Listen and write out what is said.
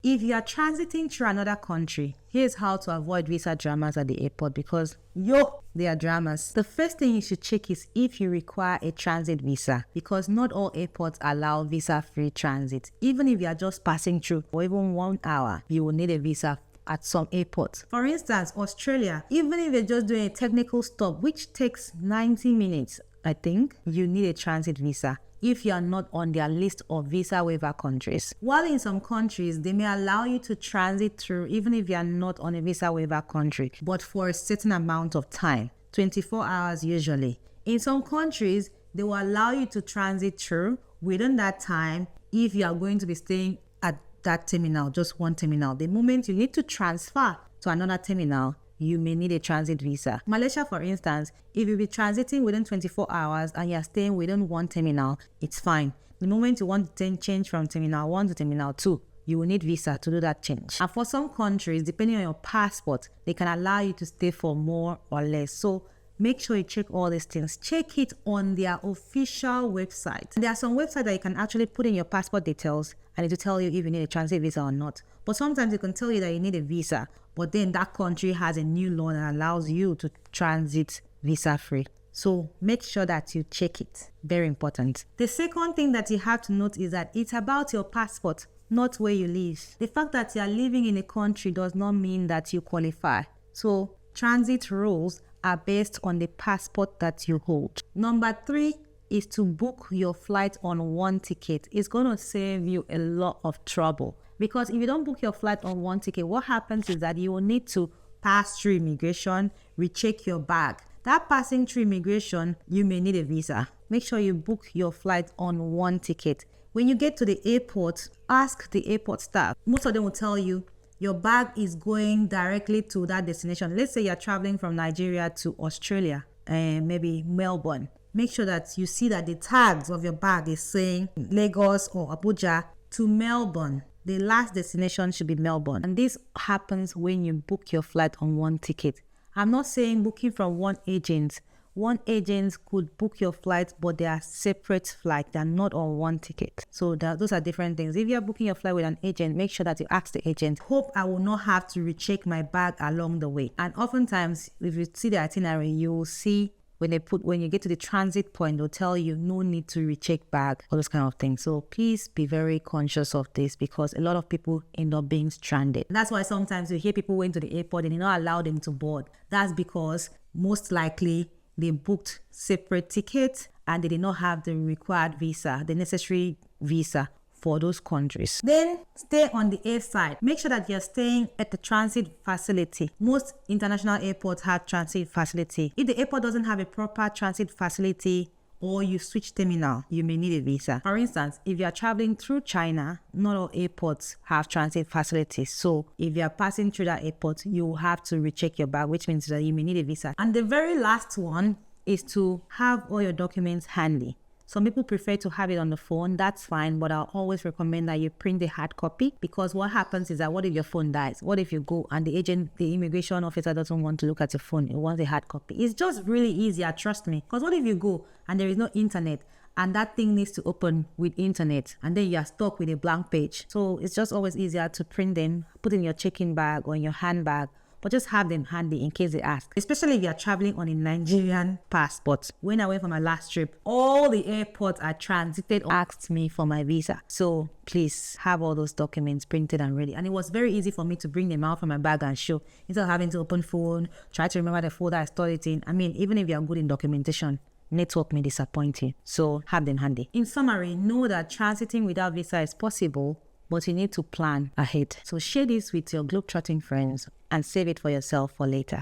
If you are transiting through another country, here's how to avoid visa dramas at the airport, because they are dramas. The first thing you should check is if you require a transit visa, because not all airports allow visa-free transit. Even if you are just passing through for even 1 hour, you will need a visa at some airports. For instance, Australia, even if you're just doing a technical stop, which takes 90 minutes, I think, you need a transit visa if you are not on their list of visa waiver countries. While in some countries, they may allow you to transit through even if you are not on a visa waiver country, but for a certain amount of time, 24 hours usually. In some countries, they will allow you to transit through within that time if you are going to be staying at that terminal, just one terminal. The moment you need to transfer to another terminal, you may need a transit visa. Malaysia, for instance, if you be transiting within 24 hours and you're staying within one terminal, it's fine. The moment you want to change from terminal 1 to terminal 2, you will need visa to do that change. And for some countries, depending on your passport, they can allow you to stay for more or less. So make sure you check all these things. Check it on their official website. There are some websites that you can actually put in your passport details and it will tell you if you need a transit visa or not. But sometimes it can tell you that you need a visa, but then that country has a new law that allows you to transit visa-free. So make sure that you check it. Very important. The second thing that you have to note is that it's about your passport, not where you live. The fact that you are living in a country does not mean that you qualify. So transit rules are based on the passport that you hold. Number 3 is to book your flight on one ticket. It's going to save you a lot of trouble, because if you don't book your flight on one ticket, what happens is that you will need to pass through immigration, recheck your bag. That passing through immigration, you may need a visa. Make sure you book your flight on one ticket. When you get to the airport, ask the airport staff. Most of them will tell you your bag is going directly to that destination. Let's say you're traveling from Nigeria to Australia and maybe Melbourne. Make sure that you see that the tags of your bag is saying Lagos or Abuja to Melbourne. The last destination should be Melbourne. And this happens when you book your flight on one ticket. I'm not saying booking from one agent. One agent could book your flight, but they are separate flights. They are not on one ticket. So those are different things. If you're booking your flight with an agent, make sure that you ask the agent, hope I will not have to recheck my bag along the way. And oftentimes, if you see the itinerary, you will see when you get to the transit point, they'll tell you no need to recheck bag, all those kind of things. So please be very conscious of this, because a lot of people end up being stranded. That's why sometimes you hear people went to the airport and they not allow them to board. That's because most likely they booked separate tickets and they did not have the required visa, the necessary visa for those countries. Then stay on the air side. Make sure that you're staying at the transit facility. Most international airports have transit facility. If the airport doesn't have a proper transit facility or you switch terminal, you may need a visa. For instance, if you are traveling through China, not all airports have transit facilities. So if you are passing through that airport, you will have to recheck your bag, which means that you may need a visa. And the very last one is to have all your documents handy. Some people prefer to have it on the phone. That's fine, but I'll always recommend that you print the hard copy, because what happens is that what if your phone dies? What if you go and the immigration officer doesn't want to look at your phone? He wants a hard copy. It's just really easier, trust me. Because what if you go and there is no internet and that thing needs to open with internet and then you are stuck with a blank page? So it's just always easier to print them, put in your check-in bag or in your handbag, but just have them handy in case they ask. Especially if you're traveling on a Nigerian passport. When I went for my last trip, all the airports I transited asked me for my visa. So please have all those documents printed and ready. And it was very easy for me to bring them out from my bag and show, instead of having to open phone, try to remember the folder I stored it in. I mean, even if you're good in documentation, network may disappoint you. So have them handy. In summary, know that transiting without visa is possible, but you need to plan ahead. So share this with your globetrotting friends and save it for yourself for later.